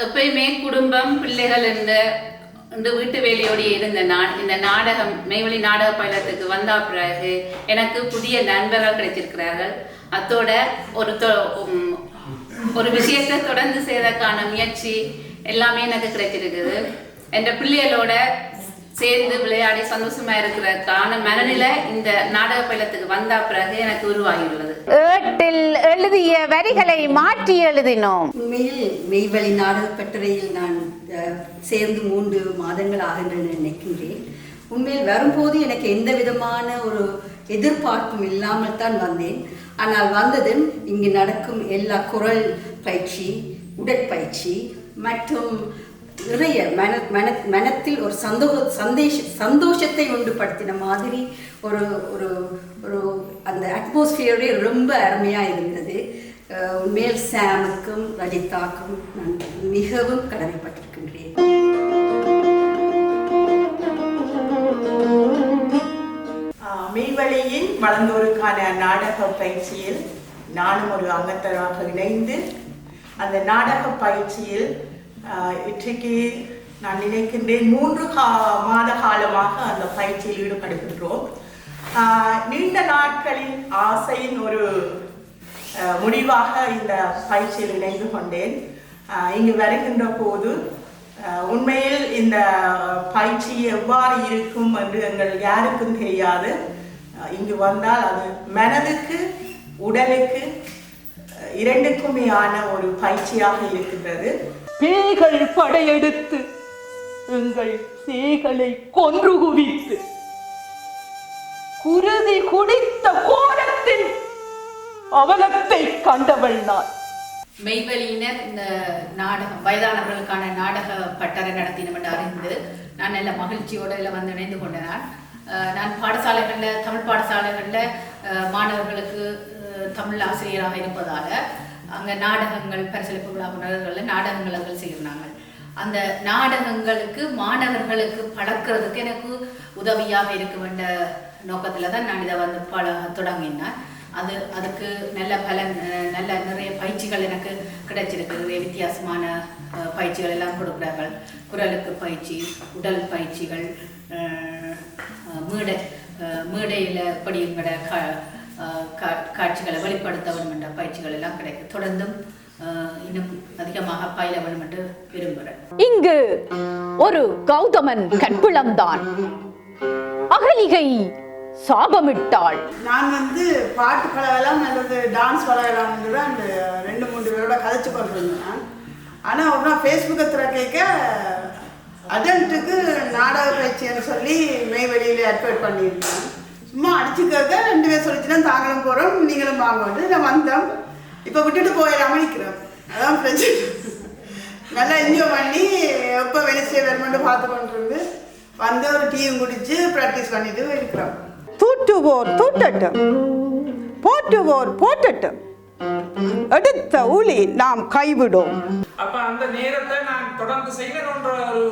எப்பயுமே குடும்பம் பிள்ளைகள் இந்த வீட்டு வேலையோடு இருந்த நான் இந்த நாடகம் மெய்வழி நாடக பயிலத்துக்கு வந்த பிறகு எனக்கு புதிய நண்பர்கள் கிடைச்சிருக்கிறார்கள். அத்தோட ஒரு விஷயத்தை தொடர்ந்து செய்வதற்கான முயற்சி எல்லாமே எனக்கு கிடைச்சிருக்குது. என் பிள்ளைகளோட சேர்ந்து விளையாடி சந்தோஷமா இருக்கிறதுக்கான மனநிலை இந்த நாடக பயிலத்துக்கு வந்த பிறகு எனக்கு உருவாகியுள்ளது. ஏட்டில் எழுதிய வரிகளை மாற்றி எழுதினோம். உண்மையில் மெய்வழி நாடக பட்டறையில் நான் சேர்ந்து 3 மாதங்கள் ஆகின்றன நினைக்கின்றேன். உண்மையில் வரும்போது எனக்கு எந்த விதமான ஒரு எதிர்பார்ப்பும் இல்லாமல் தான் வந்தேன். ஆனால் வந்ததும் இங்கு நடக்கும் எல்லா குரல் பயிற்சி, உடற்பயிற்சி மற்றும் நிறைய மனத்தில் ஒரு சந்தோஷத்தை உண்டுபடுத்தின மாதிரி ஒரு ஒரு ஒரு அந்த அட்மாஸ்பியரே ரொம்ப அருமையாக இருந்தது. உண்மையில் சாமுக்கும் ரஜிதாக்கும் நான் மிகவும் கடமைப்பட்டிருக்கின்றேன். மெய்வழியின் வளர்ந்தோருக்கான நாடக பயிற்சியில் நானும் ஒரு அங்கத்தராக இணைந்து அந்த நாடக பயிற்சியில் இன்றைக்கு நான் நினைக்கின்றேன் 3 மாத காலமாக அந்த பயிற்சியில் ஈடுபடுகின்றோம். நீண்ட நாட்களின் ஆசையின் ஒரு முடிவாக இந்த பயிற்சியில் இணைந்து கொண்டேன். இங்கு வருகின்ற போது உண்மையில் இந்த பயிற்சி எவ்வாறு இருக்கும் என்று எங்கள் யாருக்கும் தெரியாது. இங்கு வந்தால் அது மனதுக்கு உடலுக்கு இரண்டுக்குமே ஆன ஒரு பயிற்சியாக இருக்கின்றது. பேய்கள் படையெடுத்து எங்கள் சேகளை கொன்று குவித்து குருதி குடித்த கோலத்தில் அவலத்தை கண்டவள் நான். மெய்வழியினர் இந்த நாடகம் வயதானவர்களுக்கான நாடக பட்டறை நடத்தினோம் என்று அறிந்து நான் நல்ல மகிழ்ச்சியோடு இதில் வந்து இணைந்து கொண்டேன். நான் பாடசாலைகளில் தமிழ் பாடசாலைகளில் மாணவர்களுக்கு தமிழ் ஆசிரியராக இருப்பதால் அங்கே நாடகங்கள் பரிசளிப்பு விழா உணர்வுகளில் நாடகங்கள் செய்கிறாங்க. அந்த நாடகங்களுக்கு மாணவர்களுக்கு பழக்கிறதுக்கு எனக்கு உதவியாக இருக்க வேண்டிய நோக்கத்தில் தான் நான் இதை வந்து தொடங்கினேன். அதுக்கு நல்ல நிறைய பயிற்சிகள் எனக்கு கிடைச்சிருக்கிறது. வித்தியாசமான பயிற்சிகள் எல்லாம் கொடுக்குறார்கள். குரலுக்கு பயிற்சி, உடல் பயிற்சிகள், மேடையில் எப்படி எங்களோட காட்சிகளை வெளிப்படுத்த வேண்டும் என்ற பயிற்சிகள் எல்லாம் கிடைக்கும். தொடர்ந்தும் இன்னும் அதிகமாக பயில வேண்டும் என்று விரும்புகிறேன். இங்கு ஒரு கௌதமன் கற்பிளம்தான் அகலிகை சாபமிட்டாள். நான் பாட்டு பழகலாம் அல்லது டான்ஸ் பழகலாம் அந்த 2-3 பேரோட கதைச்சு கொண்டிருந்தேன். ஆனால் ஒரு நாள் ஃபேஸ்புக்கை திறக்க அடல்ட்டுக்கு நாடக பயிற்சின்னு சொல்லி மெய்வழியில் அட்வைட் பண்ணியிருந்தேன். சும்மா அடிச்சுக்கிறத 2 பேர் சொல்லிச்சுன்னா தாங்களும் போகிறோம் நீங்களும் வாங்க நான் வந்தோம். இப்போ விட்டுட்டு போயிடாம நிற்கிறோம். அதான் பிரச்சனை. நல்லா என்ஜாய் பண்ணி எப்போ வெனிஸ்டே வருமெண்டு பார்த்து கொண்டிருந்து வந்து ஒரு டீயும் குடிச்சு ப்ராக்டிஸ் பண்ணிட்டு இருக்கிறோம். தூட்டுவோர் தூட்டட்டும், போட்டுவோர் போட்டட்டும், எடுத்த ஊழி நாம் கைவிடும். அப்ப அந்த நேரத்தை நான் தொடர்ந்து செய்யணும்ன்ற ஒரு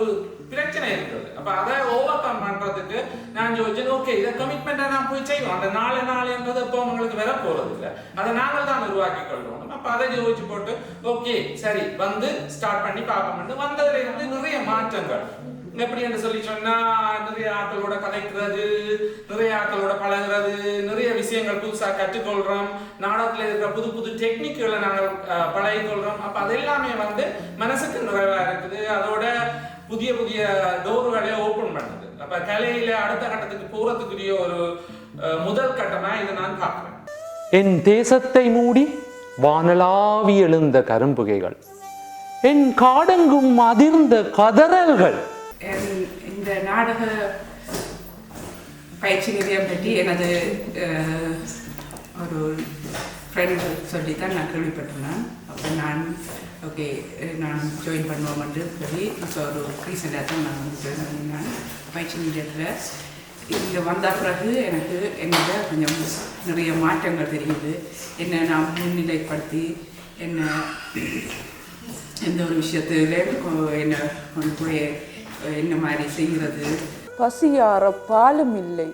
பிரச்சனை இருக்குது. அப்ப அதை ஓவர் கம் பண்றதுக்கு நான் யோசிச்சேன், ஓகே இதை கமிட்மெண்ட்டை நான் போய் செய்வோம். அந்த நாளுன்றது இப்போ உங்களுக்கு வர போறது இல்லை, அதை நாங்கள் தான் உருவாக்கி கொள்வோம். அப்ப அதை யோசிச்சு போட்டு ஓகே சரி வந்து ஸ்டார்ட் பண்ணி பார்ப்போம். வந்ததுல இருந்து நிறைய மாற்றங்கள் எப்படி என்று சொல்லி சொன்னா, நிறைய ஆட்களோட கதைக்கிறது, நிறைய ஆட்களோட பழகிறது, நிறைய விஷயங்கள் புதுசா கற்றுக்கொள்றோம். நாடகத்துல இருக்கிற புது புது டெக்னிக்குகளை நாங்கள் பழகிக்கொள்றோம். அப்ப அது எல்லாமே மனசுக்கு நிறைவா இருக்குது. அதோட புதிய புதிய டோர்களை ஓபன் பண்ணுது. அப்ப கலையில அடுத்த கட்டத்துக்கு போறதுக்குரிய ஒரு முதல் கட்டமா இதை நான் பார்க்கிறேன். என் தேசத்தை மூடி வானலாவி எழுந்த கரும்புகைகள், என் காடெங்கும் அதிர்ந்த கதறல்கள். இந்த நாடக பயிற்சி நிலையம் பற்றி எனது ஒரு ஃப்ரெண்ட் சொல்லி தான் நான் கேள்விப்பட்டிருந்தேன். அப்போ நான் ஓகே நான் ஜாயின் பண்ணுவோம் என்று சொல்லி இப்போ ஒரு ரீசெண்டாக தான் நான் ஜாயின் பண்ணினேன் பயிற்சி நிலையத்தில். இங்கே வந்த பிறகு எனக்கு என்னோட கொஞ்சம் நிறைய மாற்றங்கள் தெரியுது. என்னை நான் முன்னிலைப்படுத்தி என்ன எந்த ஒரு விஷயத்துல என்னை கொண்டு போய் என்ன மாதிரி செய்கிறது. பசியார பாலும் இல்லை,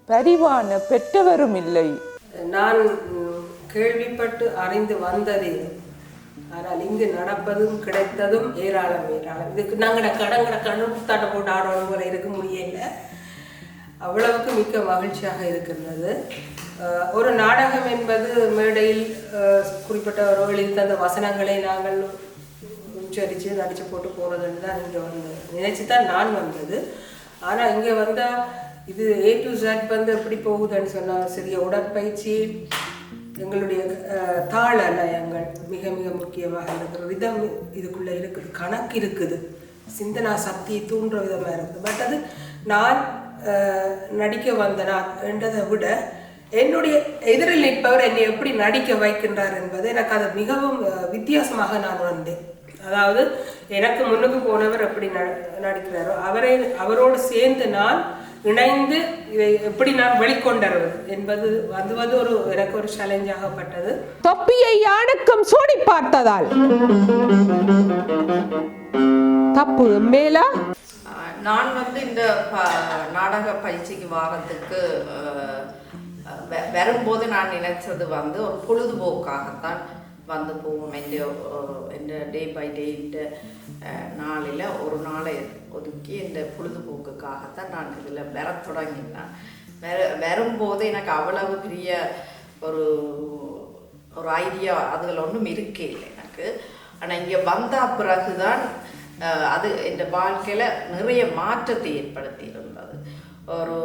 பரிவான பெற்றவரும் இல்லை. நான் கேள்விப்பட்டு அறிந்து வந்ததே ஆனால் இங்கு நடப்பதும் கிடைத்ததும் ஏராளம். இதுக்கு நாங்கள் கண்ணு புத்தாட்ட போட்டு ஆடணும் போல இருக்க முடியல. அவ்வளவுக்கு மிக்க மகிழ்ச்சியாக இருக்கின்றது. ஒரு நாடகம் என்பது மேடையில் குறிப்பிட்டவர்களில் தந்த வசனங்களை நாங்கள் உச்சரித்து நடித்து போட்டு போகிறதுன்னு தான் இங்கே வந்து நினைச்சு தான் நான் வந்தது. ஆனால் இங்கே வந்தால் இது A to Z வந்து எப்படி போகுதுன்னு சொன்னால் சிறிய உடற்பயிற்சி, எங்களுடைய தாள லயங்கள் மிக மிக முக்கியமாக இருக்கிற விதம் இதுக்குள்ளே இருக்குது, கணக்கு இருக்குது, சிந்தனா சக்தியை தூண்டுற விதமாக இருக்குது. பட் அது நான் நடிக்க வந்தனா என்றதை விட என்னுடைய எதிரில் நிற்பவர் என்னை எப்படி நடிக்க வைக்கின்றார் என்பது எனக்கு அது மிகவும் வித்தியாசமாக நான் உணர்ந்தேன். அதாவது எனக்கு முன்னுக்கு போனவர் எப்படி நடிக்கிறாரோ அவரோடு சேர்ந்து நான் இணைந்து இதை எப்படி நான் வெளிக்கொண்டறது என்பது வந்து ஒரு எனக்கு ஒரு சேலஞ்சாகப்பட்டது. தொப்பியை அடக்கம் சூடி பார்த்ததால் தப்பு மேலா. நான் வந்து இந்த நாடக பயிற்சிக்கு வாரத்துக்கு வரும்போது நான் நினைச்சது வந்து ஒரு பொழுதுபோக்காகத்தான் வந்து போவோம். எந்த டே பை டே இந்த நாளில் ஒரு நாளை ஒதுக்கி இந்த பொழுதுபோக்குக்காகத்தான் நான் இதில் வர தொடங்கினேன். வரும்போது எனக்கு அவ்வளவு பெரிய ஒரு ஒரு ஐடியா அதுகள் ஒன்றும் இருக்கே இல்லை எனக்கு. ஆனால் இங்கே வந்த பிறகுதான் அது என் வாழ்க்கையில் நிறைய மாற்றத்தை ஏற்படுத்தி இருந்தது. ஒரு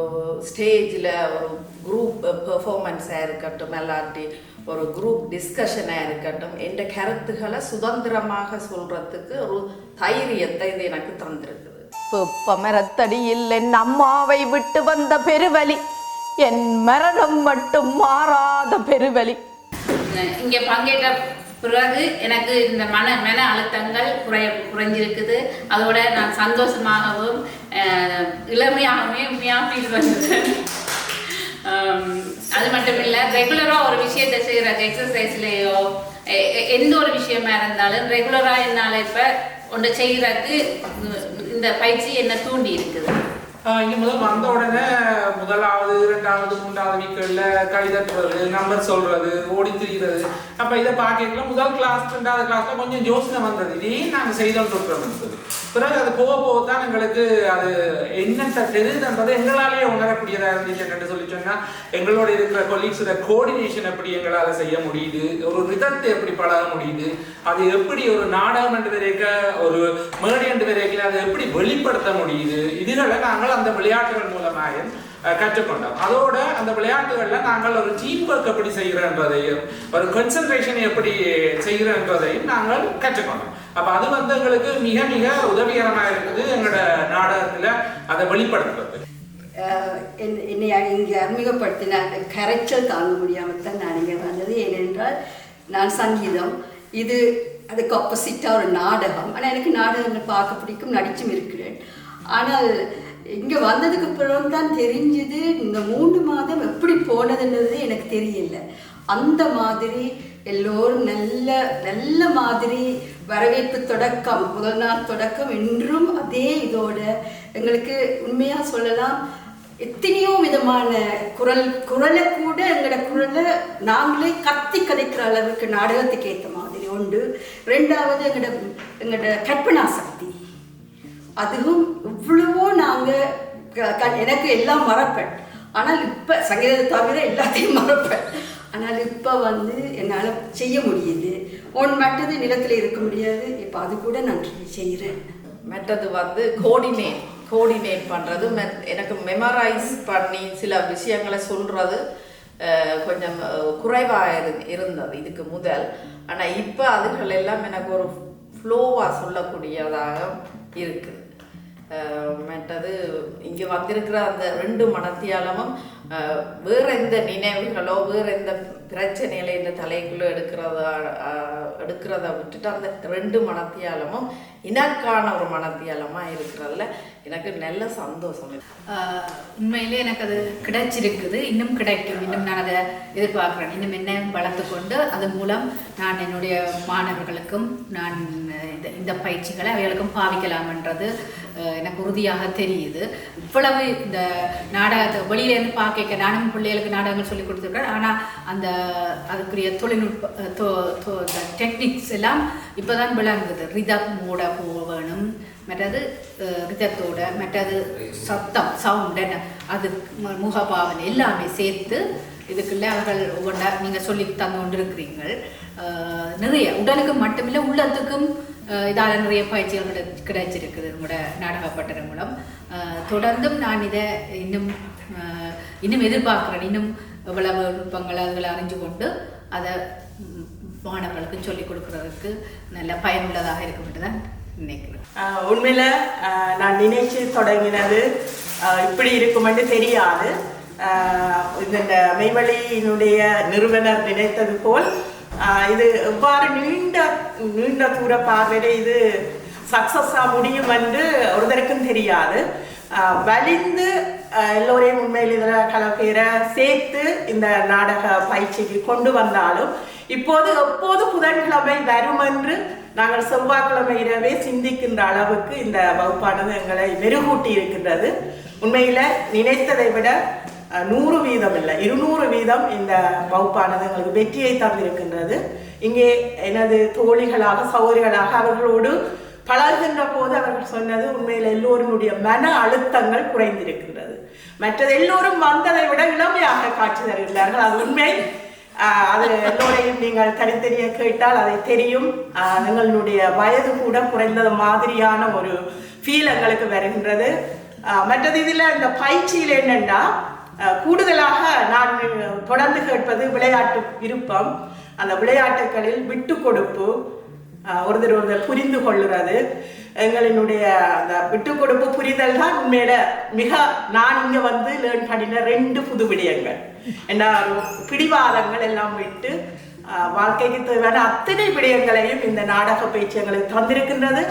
ஸ்டேஜில் ஒரு குரூப் பெர்ஃபார்மன்ஸாக இருக்கட்டும், இல்லாட்டி ஒரு குரூப் டிஸ்கஷனாக இருக்கட்டும், என்ற கருத்துக்களை சுதந்திரமாக சொல்கிறதுக்கு ஒரு தைரியத்தை இது எனக்கு தந்திருக்குது. மரத்தடியில் என் அம்மாவை விட்டு வந்த பெருவலி, என் மரணம் மட்டும் மாறாத பெருவலி. இங்கே பங்கேற்ற பிறகு எனக்கு இந்த மன அழுத்தங்கள் குறைஞ்சிருக்குது. அதோட நான் சந்தோஷமாகவும் இளமையாகவும் ஃபீல் பண்ணுறேன். அது மட்டும் இல்லை, ரெகுலராக ஒரு விஷயத்தை செய்கிற எக்ஸசைஸ்லேயோ எந்த ஒரு விஷயமா இருந்தாலும் ரெகுலராக என்னால் இப்போ ஒன்று செய்கிறதுக்கு இந்த பயிற்சி என்ன தூண்டி இருக்குது. இங்கே முதல் வந்த உடனே முதலாவது 2வது 3வது வீக்குகளில் கைதட்டுறது, நம்பர் சொல்கிறது, ஓடி திரிகிறது. அப்போ இதை பார்க்கல முதல் கிளாஸ் 2வது கிளாஸில் கொஞ்சம் யோசனை வந்தது, இதே நாங்கள் செய்தோன்னு இருக்கிறோம். பிறகு அது போக தான் எங்களுக்கு அது என்னென்ன தெரியுதுன்றது எங்களாலேயே உணரக்கூடியதாக இருந்துச்சு. என்னென்னு சொல்லி சொன்னால் எங்களோட இருக்கிற கொலீக்ஸோட கோஆர்டினேஷன் எப்படி எங்களால் செய்ய முடியுது, ஒரு ரிதத்தை எப்படி பழக முடியுது, அது எப்படி ஒரு நாடகம் என்று வரைக்க ஒரு மேடை என்று வரைக்கல அதை எப்படி வெளிப்படுத்த முடியுது. இதுகளை நாங்கள் அந்த விளையாட்டுகள் மூலமாக கற்றுக்கொண்டோம். அதோட அந்த விளையாட்டுகளில் நாங்கள் ஒரு டீம் ஒர்க் எப்படி செய்கிறன்றதையும் ஒரு கான்சன்ட்ரேஷனை எப்படி செய்கிறன்றதையும் நாங்கள் கற்றுக்கொண்டோம். அப்போ அது வந்து எங்களுக்கு மிக மிக உதவிகரமாக இருக்குது எங்களோட நாடகத்தில் அதை வெளிப்படுத்துறது. என்னை இங்கே அறிமுகப்படுத்தின கரைச்சல் தாங்க முடியாமல் தான் நான் இங்கே வந்தது. ஏனென்றால் நான் சங்கீதம், இது அதுக்கு ஆப்போசிட்டாக ஒரு நாடகம். ஆனால் எனக்கு நாடகங்கள் பார்க்க பிடிக்கும், நடிச்சும் இருக்கிறேன். ஆனால் இங்கே வந்ததுக்கு அப்புறம் தான் தெரிஞ்சுது இந்த 3 மாதம் எப்படி போனதுன்றது எனக்கு தெரியல. அந்த மாதிரி எல்லோரும் நல்ல மாதிரி வரவேற்பு தொடக்கம், முதல் நாள் தொடக்கம் என்றும் அதே இதோட எங்களுக்கு உண்மையாக சொல்லலாம் எத்தனையோ விதமான குரலை கூட எங்களோட குரலை நாங்களே கத்தி கதைக்கிற அளவுக்கு நாடகத்துக்கு ஏற்ற மாதிரி உண்டு. 2வது எங்களோட கற்பனா சக்தி, அதுவும் இவ்வளவோ நாங்கள் எனக்கு எல்லாம் மறப்பேன். ஆனால் இப்போ சங்கீதத்தை தவிர எல்லாத்தையும் மறப்பேன். ஆனால் இப்போ வந்து என்னால் செய்ய முடியுது. மற்றது நிலத்தில் இருக்க முடியாது, இப்போ அது கூட நான் செய்கிறேன். மற்றது வந்து கோஆர்டினேட் பண்ணுறது, எனக்கு மெமரைஸ் பண்ணி சில விஷயங்களை சொல்கிறது கொஞ்சம் குறைவாக இருந்தது இதுக்கு முதல். ஆனால் இப்போ அதுகள் எல்லாம் எனக்கு ஒரு ஃப்ளோவாக சொல்லக்கூடியதாக இருக்குது. மற்றது இங்கே வந்திருக்கிற அந்த 2 மணத்தியாலமும் வேறு எந்த நினைவுகளோ வேறு எந்த பிரச்சனைகளை இந்த தலைக்குள்ளே எடுக்கிறத விட்டுட்டு அந்த 2 மணத்தியாலமும் இனக்கான ஒரு மணத்தியாலமாக இருக்கிறதுல எனக்கு நல்ல சந்தோஷம். உண்மையிலே எனக்கு அது கிடைச்சிருக்குது, இன்னும் கிடைக்கும், இன்னும் நான் அதை எதிர்பார்க்குறேன். இன்னும் என்ன வளர்த்து கொண்டு அதன் மூலம் நான் என்னுடைய மாணவர்களுக்கும் நான் இந்த பயிற்சிகளை அவைகளுக்கும் பாவிக்கலாம்ன்றது எனக்கு உறுதியாக தெரியுது. இவ்வளவு இந்த நாடகத்தை வெளியிலேருந்து பார்க்க நானும் பிள்ளைகளுக்கு நாடகங்கள் சொல்லி கொடுத்துருக்கேன். ஆனால் அந்த அதுக்குரிய தொழில்நுட்ப டெக்னிக்ஸ் எல்லாம் இப்போ தான் விளங்குது. ரிதமோட வேணும், மற்றது ரிதத்தோட, மற்றது சத்தம் சவுண்ட், அது முகபாவனை எல்லாமே சேர்த்து இதுக்குள்ள அவர்கள் ஒவ்வொன்றா நீங்கள் சொல்லி தந்து கொண்டிருக்கிறீர்கள். நிறைய உடலுக்கு மட்டுமில்லை உள்ளத்துக்கும் இதால் நிறைய பயிற்சிகள் கிடைச்சிருக்குது உங்களோட நாடகப்பட்டதன் மூலம். தொடர்ந்தும் நான் இதை இன்னும் எதிர்பார்க்குறேன். இன்னும் எவ்வளவு நுட்பங்கள் அதுகளை அறிஞ்சு கொண்டு அதை மாணவர்களுக்கு சொல்லிக் கொடுக்கறதுக்கு நல்ல பயனுள்ளதாக இருக்கும் தான் நினைக்கிறேன். உண்மையில் நான் நினைச்சு தொடங்கினது இப்படி இருக்குமென்று தெரியாது. இந்த மெய்வழியினுடைய நிறுவனர் நினைத்தது போல் இது எவ்வாறு நீண்ட தூர பார்வையில இது சக்சஸாக முடியும் என்று ஒருத்தருக்கும் தெரியாது. வலிந்து எல்லோரையும் உண்மையில் இதில் கலப்பேரை சேர்த்து இந்த நாடக பயிற்சிக்கு கொண்டு வந்தாலும் எப்போது புதன்கிழமை வரும் என்று நாங்கள் செவ்வாய்க்கிழமை இரவே சிந்திக்கின்ற அளவுக்கு இந்த வகுப்பானது எங்களை மெருகூட்டி இருக்கின்றது. உண்மையில் நினைத்ததை விட 100% இல்லை, 200% இந்த வகுப்பானது எங்களுக்கு வெற்றியை தந்திருக்கின்றது. இங்கே எனது தோழிகளாக சகோதரிகளாக அவர்களோடு பழகுகின்ற போது அவர்கள் சொன்னது உண்மையில் எல்லோருடைய மன அழுத்தங்கள் குறைந்திருக்கின்றது. மற்றது எல்லோரும் வந்ததை விட இளமையாக காட்சி தருகிறார்கள். அது உண்மை. அது எல்லோரையும் நீங்கள் தனித்தனியாக கேட்டால் அதை தெரியும். எங்களுடைய வயது கூட குறைந்தது மாதிரியான ஒரு ஃபீல் எங்களுக்கு வருகின்றது. மற்றது இதில் இந்த பயிற்சியில் என்னென்னா கூடுதலாக நான் தொடர்ந்து கேட்பது விளையாட்டு விருப்பம். அந்த விளையாட்டுகளில் விட்டு கொடுப்பு, ஒருத்தர் புரிந்து கொள்ளுறது, எங்களினுடைய அந்த விட்டு கொடுப்பு புரிதல் தான் உண்மையில நான் இங்கே வந்து லேர்ன் பண்ணின 2 புது விடயங்கள். என்ன பிடிவாதங்கள் எல்லாம் விட்டு வாழ்க்கைக்கு தேவையான அத்தனை விடயங்களையும் இந்த நாடக பயிற்சி எங்களுக்கு தந்திருக்கின்றது.